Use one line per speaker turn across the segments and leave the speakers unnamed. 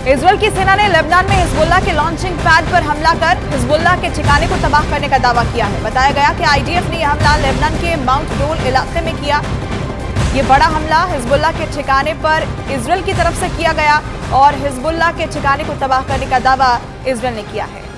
Israel की सेना ने लेबनान में हिजबुल्लाह के लॉन्चिंग पैड पर हमला कर हिजबुल्लाह के ठिकाने को तबाह करने का दावा किया है। बताया गया कि आईडीएफ ने यह हमला लेबनान के माउंट डोल इलाके में किया। ये बड़ा हमला हिजबुल्लाह के ठिकाने पर इजरायल की तरफ से किया गया और हिजबुल्लाह के ठिकाने को तबाह करने का दावा इजरायल ने किया है।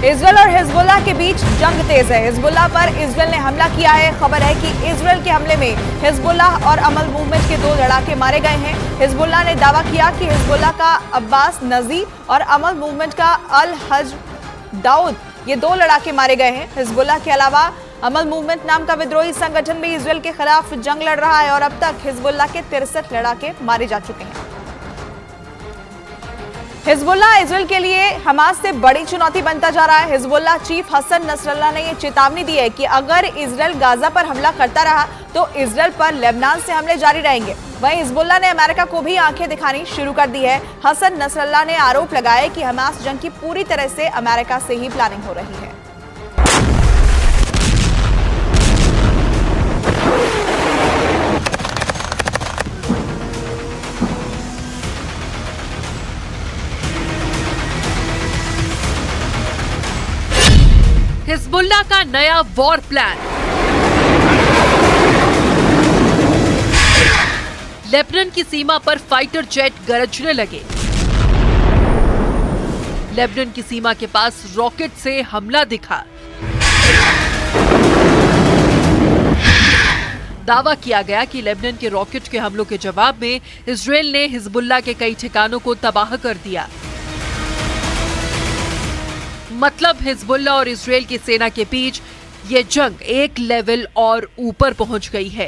इजरायल और हिजबुल्लाह के बीच जंग तेज है। हिजबुल्लाह पर इजरायल ने हमला किया है। खबर है कि इजरायल के हमले में हिजबुल्लाह और अमल मूवमेंट के 2 लड़ाके मारे गए हैं। हिजबुल्लाह ने दावा किया कि हिजबुल्लाह का अब्बास नजी और अमल मूवमेंट का अल हज दाऊद, ये 2 लड़ाके मारे गए हैं। हिजबुल्लाह के अलावा अमल मूवमेंट नाम का विद्रोही संगठन भी इजरायल के खिलाफ जंग लड़ रहा है और अब तक हिजबुल्लाह के 63 लड़ाके मारे जा चुके हैं। हिजबुल्लाह इजरायल के लिए हमास से बड़ी चुनौती बनता जा रहा है। हिजबुल्लाह चीफ हसन नसरल्लाह ने यह चेतावनी दी है कि अगर इजरायल गाजा पर हमला करता रहा तो इजरायल पर लेबनान से हमले जारी रहेंगे। वहीं हिजबुल्लाह ने अमेरिका को भी आंखें दिखानी शुरू कर दी है। हसन नसरल्लाह ने आरोप लगाया कि हमास जंग की पूरी तरह से अमेरिका से ही प्लानिंग हो रही है।
हिजबुल्लाह का नया वॉर प्लान। लेबनान की सीमा पर फाइटर जेट गरजने लगे। लेबनान की सीमा के पास रॉकेट से हमला दिखा। दावा किया गया कि लेबनान के रॉकेट के हमलों के जवाब में इजरायल ने हिजबुल्लाह के कई ठिकानों को तबाह कर दिया। मतलब हिजबुल्लाह और इजरायल की सेना के बीच ये जंग एक लेवल और ऊपर पहुंच गई है।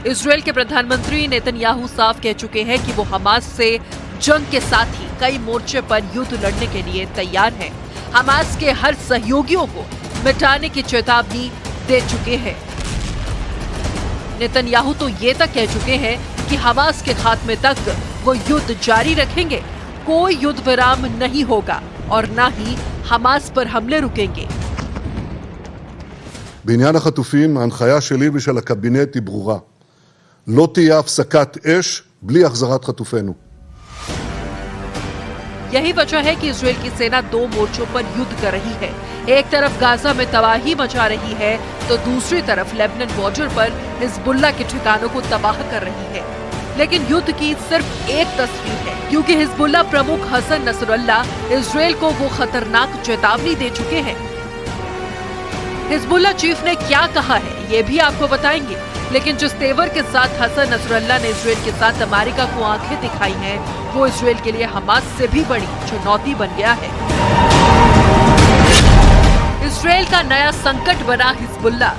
इजरायल के प्रधानमंत्री नेतन्याहू साफ कह चुके हैं कि वो हमास से जंग के साथ ही कई मोर्चे पर युद्ध लड़ने के लिए तैयार हैं। हमास के हर सहयोगियों को मिटाने की चेतावनी दे चुके हैं। नेतन्याहू तो ये तक कह चुके हैं कि हमास के खात्मे तक वो युद्ध जारी रखेंगे। कोई युद्ध विराम नहीं होगा और न ही हमास पर हमले रुकेंगे।
בעניין החטופים, ההנחיה שלי ושל הקבינט היא ברורה. לא תהיה הפסקת אש בלי החזרת חטופינו.
यही वजह है कि इजरायल की सेना 2 मोर्चों पर युद्ध कर रही है। एक तरफ गाजा में तबाही मचा रही है तो दूसरी तरफ लेबनान बॉर्डर पर हिजबुल्लाह के ठिकानों को तबाह कर रही है। लेकिन युद्ध की सिर्फ एक तस्वीर है, क्योंकि हिजबुल्लाह प्रमुख हसन नसरल्लाह इजरायल को वो खतरनाक चेतावनी दे चुके हैं। हिजबुल्लाह चीफ ने क्या कहा है ये भी आपको बताएंगे, लेकिन जिस तेवर के साथ हसन नसरल्लाह ने इजरायल के साथ अमेरिका को आंखें दिखाई हैं, वो इजरायल के लिए हमास से भी बड़ी चुनौती बन गया है। इजरायल का नया संकट बना हिजबुल्लाह।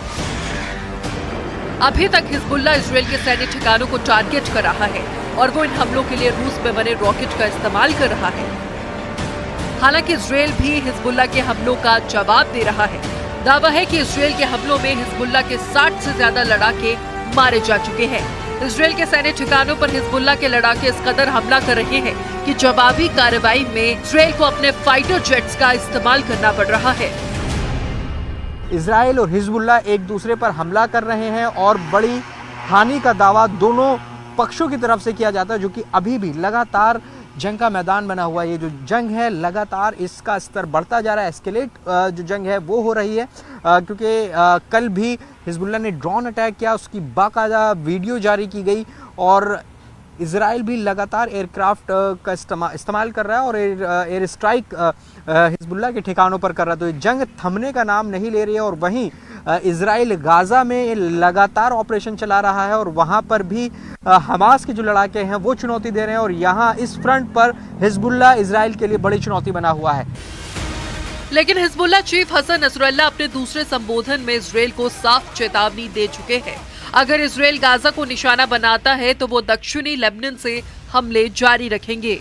अभी तक हिजबुल्लाह इजरायल के सैन्य ठिकानों को टारगेट कर रहा है और वो इन हमलों के लिए रूस में बने रॉकेट का इस्तेमाल कर रहा है। हालांकि इजरायल भी हिजबुल्लाह के हमलों का जवाब दे रहा है। दावा है कि इजरायल के हमलों में हिजबुल्लाह के 60 से ज्यादा लड़ाके मारे जा चुके हैं। इजरायल के सैन्य ठिकानों पर हिजबुल्लाह के लड़ाके इस कदर हमला कर रहे हैं कि जवाबी कार्रवाई में इजरायल को अपने फाइटर जेट्स का इस्तेमाल करना पड़ रहा है।
इजरायल और हिजबुल्लाह एक दूसरे पर हमला कर रहे हैं और बड़ी हानि का दावा दोनों पक्षों की तरफ से किया जाता है, जो कि अभी भी लगातार जंग का मैदान बना हुआ है। ये जो जंग है लगातार इसका स्तर बढ़ता जा रहा है। एस्केलेट जो जंग है वो हो रही है, क्योंकि कल भी हिजबुल्लाह ने ड्रोन अटैक किया, उसकी बाकायदा वीडियो जारी की गई और इजराइल भी लगातार एयरक्राफ्ट का इस्तेमाल कर रहा है और एयर स्ट्राइक हिजबुल्लाह के ठिकानों पर कर रहा है। तो ये जंग थमने का नाम नहीं ले रही है और वहीं इजराइल गाजा में लगातार ऑपरेशन चला रहा है और वहां पर भी हमास के जो लड़ाके हैं वो चुनौती दे रहे हैं और यहाँ इस फ्रंट पर हिजबुल्लाह इजराइल के लिए बड़ी चुनौती बना हुआ है।
लेकिन हिजबुल्लाह चीफ हसन नसरल्लाह अपने दूसरे संबोधन में इजराइल को साफ चेतावनी दे चुके हैं। अगर इजराइल गाजा को निशाना बनाता है तो वो दक्षिणी लेबनान से हमले जारी रखेंगे।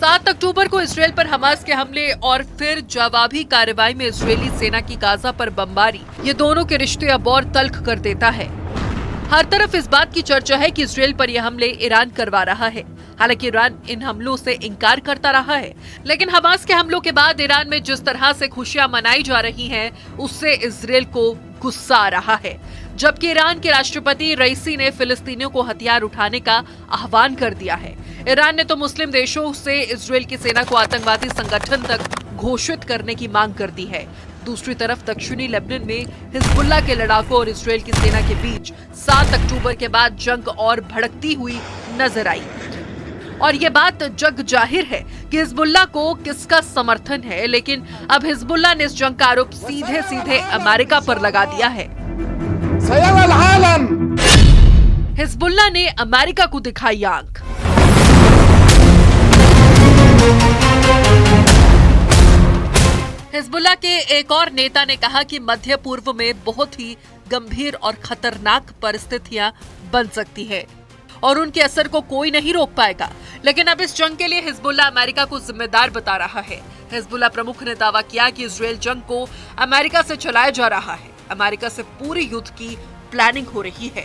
7 अक्टूबर को इसराइल पर हमास के हमले और फिर जवाबी कार्रवाई में इजरायली सेना की गाजा पर बमबारी, ये दोनों के रिश्ते अब और तल्ख कर देता है। हर तरफ इस बात की चर्चा है कि इसराइल पर यह हमले ईरान करवा रहा है। हालांकि ईरान इन हमलों से इनकार करता रहा है, लेकिन हमास के हमलों के बाद ईरान में जिस तरह से खुशियां मनाई जा रही हैं, उससे इसराइल को गुस्सा आ रहा है। जबकि ईरान के राष्ट्रपति रईसी ने फिलिस्तीनियों को हथियार उठाने का आह्वान कर दिया है। ईरान ने तो मुस्लिम देशों से इसराइल की सेना को आतंकवादी संगठन तक घोषित करने की मांग कर दी है। दूसरी तरफ दक्षिणी लेबनान में हिजबुल्लाह के लड़ाकों और इसराइल की सेना के बीच 7 अक्टूबर के बाद जंग और भड़कती हुई नजर आई। और ये बात जग जाहिर है कि हिजबुल्लाह को किसका समर्थन है, लेकिन अब हिजबुल्लाह ने इस जंग का आरोप सीधे सीधे अमेरिका पर लगा दिया है। हिजबुल्लाह ने अमेरिका को दिखाई आंख। हिजबुल्लाह के एक और नेता ने कहा कि मध्य पूर्व में बहुत ही गंभीर और खतरनाक परिस्थितियां बन सकती है और उनके असर को कोई नहीं रोक पाएगा। लेकिन अब इस जंग के लिए हिजबुल्लाह अमेरिका को जिम्मेदार बता रहा है। हिजबुल्लाह प्रमुख ने दावा किया कि इजराइल जंग को अमेरिका से चलाया जा रहा है। अमेरिका से पूरी युद्ध की प्लानिंग हो रही है।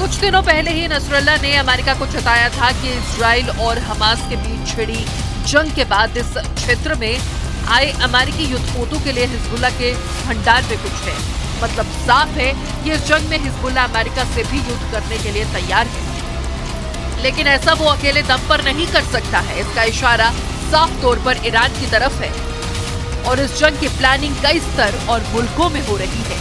कुछ दिनों पहले ही नसरल्लाह ने अमेरिका को चेताया था कि इजराइल और हमास के बीच छिड़ी जंग के बाद इस क्षेत्र में आए अमेरिकी युद्धपोतों के लिए हिजबुल्लाह के भंडार में कुछ है। मतलब साफ है कि इस जंग में हिजबुल्लाह अमेरिका से भी युद्ध करने के लिए तैयार है, लेकिन ऐसा वो अकेले दम पर नहीं कर सकता है। इसका इशारा साफ तौर पर ईरान की तरफ है और इस जंग की प्लानिंग कई स्तर और मुल्कों में हो रही है।